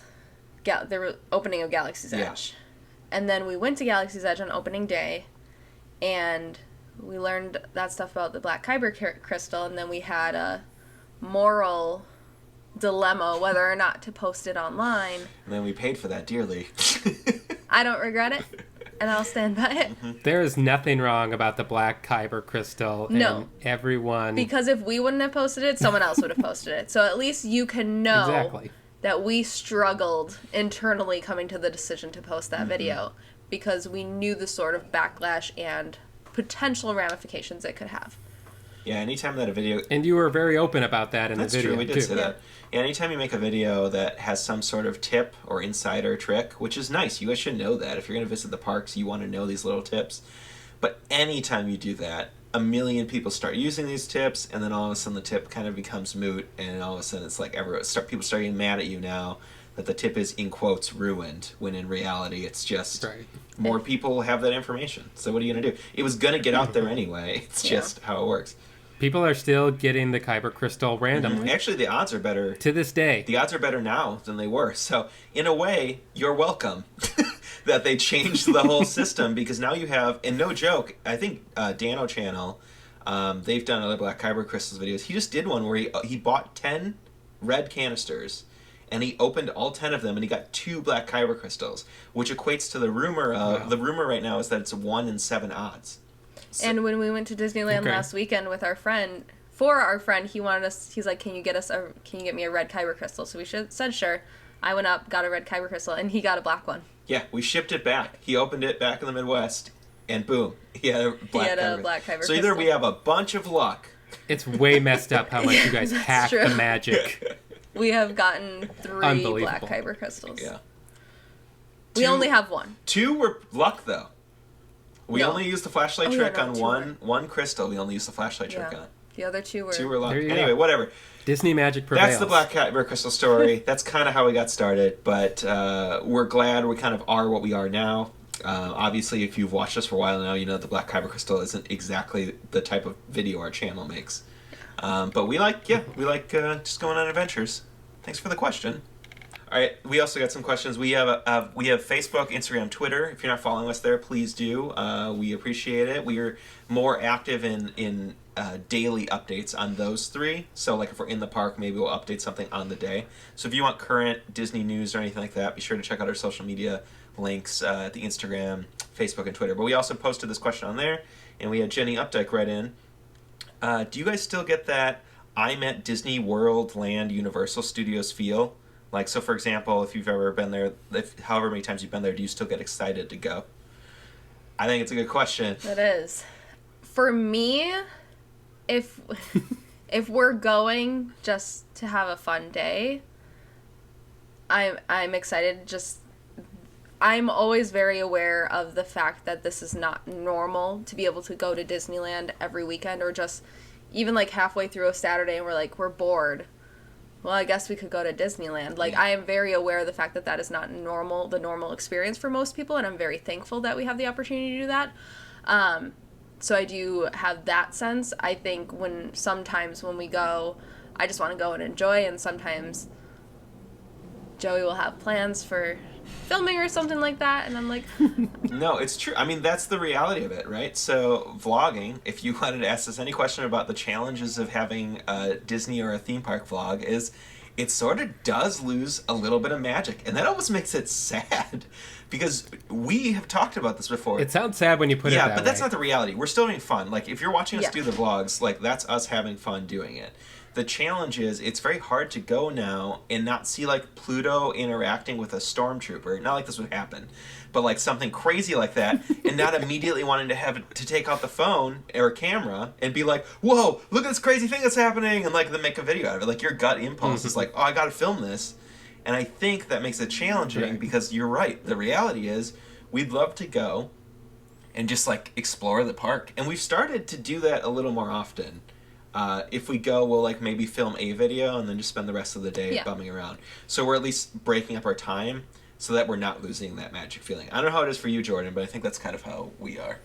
the opening of Galaxy's Edge. And then we went to Galaxy's Edge on opening day, and we learned that stuff about the Black Kyber crystal, and then we had a moral dilemma whether or not to post it online. And then we paid for that dearly. I don't regret it, and I'll stand by it. There is nothing wrong about the black kyber crystal. No. And everyone... Because if we wouldn't have posted it, someone else would have posted it. So at least you can know Exactly. that we struggled internally coming to the decision to post that video because we knew the sort of backlash and potential ramifications it could have. Yeah, anytime that a video... And you were very open about that in the That's video, true, we did too. say that. Yeah, anytime you make a video that has some sort of tip or insider trick, which is nice, you guys should know that. If you're going to visit the parks, you want to know these little tips. But anytime you do that, a million people start using these tips, and then all of a sudden the tip kind of becomes moot, and all of a sudden it's like people start getting mad at you now that the tip is, in quotes, ruined, when in reality it's just more people have that information. So what are you going to do? It was going to get out there anyway. It's just how it works. People are still getting the kyber crystal randomly. Actually, the odds are better. To this day. The odds are better now than they were. So, in a way, you're welcome that they changed the whole system, because now you have, and no joke, I think Dano Channel, they've done other Black Kyber Crystals videos. He just did one where he bought 10 red canisters, and he opened all 10 of them, and he got 2 Black Kyber Crystals, which equates to the rumor of, the rumor right now is that it's 1 in 7 odds. So, and when we went to Disneyland last weekend with our friend, he wanted us, he's like, can you get me a red kyber crystal? So we said sure. I went up, got a red kyber crystal, and he got a black one. Yeah, we shipped it back. He opened it back in the Midwest, and boom, he had a black kyber crystal. So either we have a bunch of luck. It's way messed up how much you guys hacked the magic. We have gotten 3 black kyber crystals. Yeah. We only have 1. 2 were luck, though. We only used the flashlight trick on one crystal. We only used the flashlight trick on. The other 2 were... 2 were luck. Anyway, whatever. Disney magic prevails. That's the Black Kyber Crystal story. That's kind of how we got started, but we're glad we kind of are what we are now. Obviously, if you've watched us for a while now, you know the Black Kyber Crystal isn't exactly the type of video our channel makes. But we like just going on adventures. Thanks for the question. All right, we also got some questions. We have Facebook, Instagram, Twitter. If you're not following us there, please do. We appreciate it. We are more active in daily updates on those 3. So, like if we're in the park, maybe we'll update something on the day. So if you want current Disney news or anything like that, be sure to check out our social media links at the Instagram, Facebook, and Twitter. But we also posted this question on there, and we had Jenny Updike write in. Do you guys still get that I'm at Disney World, Land, Universal Studios feel? Like, so for example, if you've ever been there, however many times you've been there, do you still get excited to go? I think it's a good question. It is. For me, if we're going just to have a fun day, I'm excited. I'm always very aware of the fact that this is not normal to be able to go to Disneyland every weekend, or just even like halfway through a Saturday and we're bored. Well, I guess we could go to Disneyland. Like, I am very aware of the fact that is not the normal experience for most people, and I'm very thankful that we have the opportunity to do that. So I do have that sense. I think sometimes when we go, I just want to go and enjoy, and sometimes Joey will have plans for filming or something like that, and I'm like... No, it's true. I mean, that's the reality of it, right? So, vlogging, if you wanted to ask us any question about the challenges of having a Disney or a theme park vlog, is it sort of does lose a little bit of magic, and that almost makes it sad, because we have talked about this before. It sounds sad when you put it that way. Yeah, but that's not the reality. We're still having fun. Like, if you're watching us do the vlogs, like, that's us having fun doing it. The challenge is, it's very hard to go now and not see, like, Pluto interacting with a stormtrooper. Not like this would happen, but, like, something crazy like that, and not immediately wanting to take out the phone or camera and be like, whoa, look at this crazy thing that's happening, and, like, then make a video out of it. Like, your gut impulse is like, oh, I gotta film this. And I think that makes it challenging, because you're right. The reality is, we'd love to go and just, like, explore the park. And we've started to do that a little more often. If we go, we'll like maybe film a video and then just spend the rest of the day bumming around. So we're at least breaking up our time so that we're not losing that magic feeling. I don't know how it is for you, Jordan, but I think that's kind of how we are.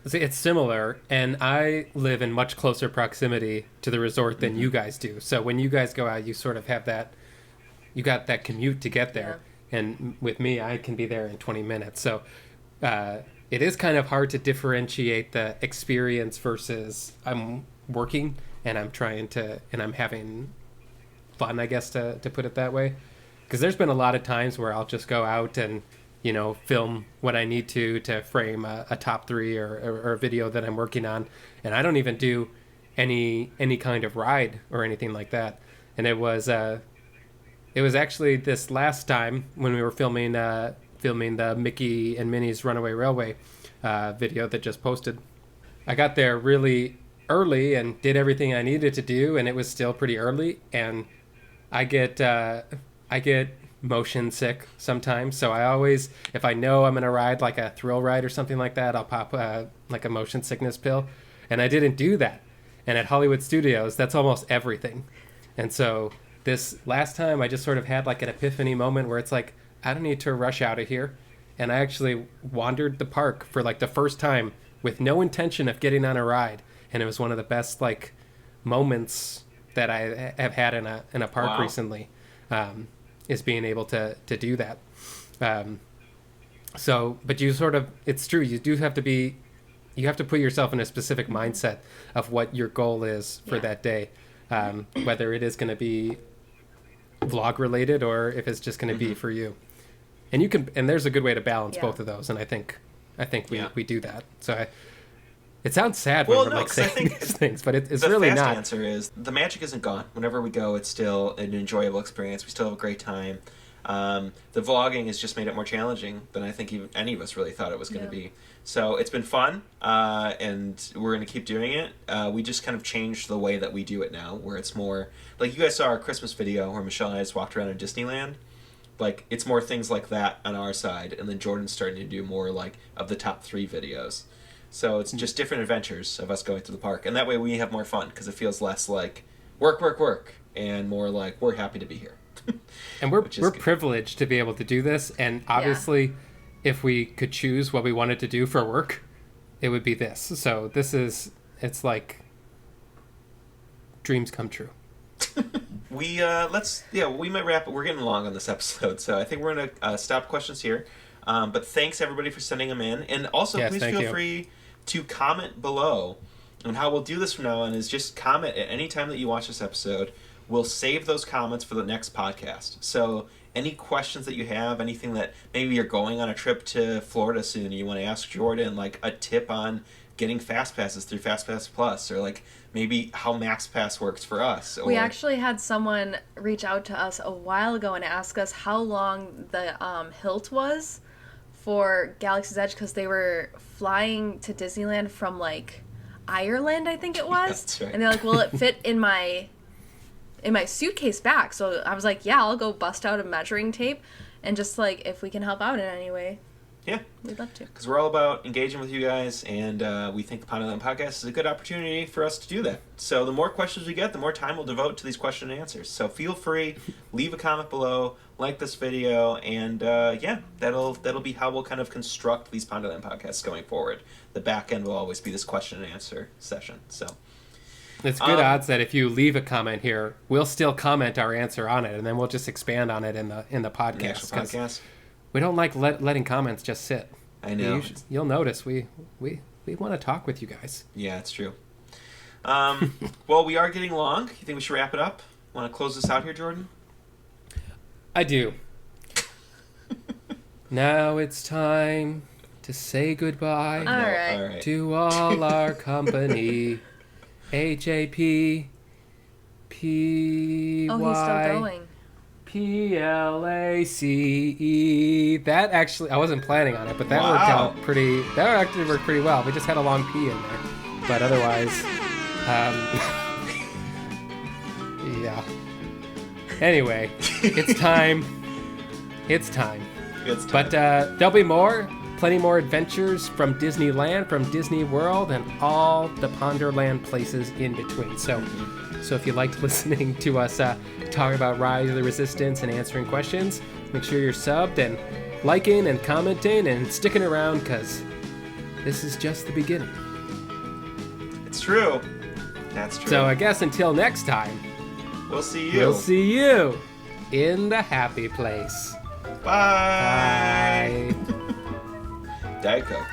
See, it's similar, and I live in much closer proximity to the resort than you guys do. So when you guys go out, you sort of have that, you got that commute to get there. Yeah. And with me, I can be there in 20 minutes. So it is kind of hard to differentiate the experience versus I'm working and I'm having fun, I guess, to put it that way. Because there's been a lot of times where I'll just go out and, film what I need to frame a top 3 or a video that I'm working on. And I don't even do any kind of ride or anything like that. And it was actually this last time when we were filming the Mickey and Minnie's Runaway Railway video that just posted. I got there really early and did everything I needed to do, and it was still pretty early. And I get motion sick sometimes, so I always, if I know I'm gonna ride like a thrill ride or something like that, I'll pop like a motion sickness pill. And I didn't do that. And at Hollywood Studios, that's almost everything. And so this last time, I just sort of had like an epiphany moment where it's like, I don't need to rush out of here. And I actually wandered the park for like the first time with no intention of getting on a ride. And it was one of the best like moments that I have had in a park recently, is being able to do that. But you sort of, it's true, you have to put yourself in a specific mindset of what your goal is for that day. Whether it is going to be vlog related or if it's just going to be for you. And there's a good way to balance both of those. And I think we do that. So it sounds sad when we're saying these things, but it's really not. The fast answer is the magic isn't gone. Whenever we go, it's still an enjoyable experience. We still have a great time. The vlogging has just made it more challenging than I think even any of us really thought it was going to be. So it's been fun, and we're going to keep doing it. We just kind of changed the way that we do it now, where it's more like you guys saw our Christmas video where Michelle and I just walked around in Disneyland. Like, it's more things like that on our side, and then Jordan's starting to do more like of the top 3 videos. So it's just different adventures of us going to the park, and that way we have more fun because it feels less like work, and more like we're happy to be here. And we're privileged to be able to do this, and obviously, if we could choose what we wanted to do for work, it would be this. So it's like dreams come true. We might wrap it. We're getting long on this episode, so I think we're gonna stop questions here. But thanks everybody for sending them in, and also please feel free to comment below. And how we'll do this from now on is just comment at any time that you watch this episode. We'll save those comments for the next podcast. So any questions that you have, anything that maybe you're going on a trip to Florida soon and you want to ask Jordan, like a tip on getting Fast Passes through Fast Pass Plus, or like maybe how Max Pass works for us. We actually had someone reach out to us a while ago and ask us how long the Hilt was for Galaxy's Edge, because they were flying to Disneyland from like Ireland, I think it was. That's right. And they're like, will it fit in my suitcase back? So I was like, yeah, I'll go bust out a measuring tape, and just like, if we can help out in any way, we'd love to. Because we're all about engaging with you guys, and we think the Ponderland Podcast is a good opportunity for us to do that. So the more questions we get, the more time we'll devote to these question and answers. So feel free, leave a comment below, like this video, and that'll be how we'll kind of construct these Ponderland Podcasts going forward. The back end will always be this question and answer session. So it's good odds that if you leave a comment here, we'll still comment our answer on it, and then we'll just expand on it in the podcast. The podcast. We don't like letting comments just sit. I know. You'll notice we want to talk with you guys. Yeah, it's true. Well, we are getting long. You think we should wrap it up? Want to close this out here, Jordan? I do. Now it's time to say goodbye All right. to all our company. HAPPY. Oh, he's still going. PLACE. That actually, I wasn't planning on it, but that worked out pretty. That actually worked pretty well. We just had a long P in there, but otherwise, yeah. Anyway, it's time. It's time. But there'll be plenty more adventures from Disneyland, from Disney World, and all the Ponderland places in between. So if you liked listening to us talk about Rise of the Resistance and answering questions, make sure you're subbed and liking and commenting and sticking around, because this is just the beginning. It's true. That's true. So I guess until next time, we'll see you. We'll see you in the happy place. Bye. Bye. Diet Coke.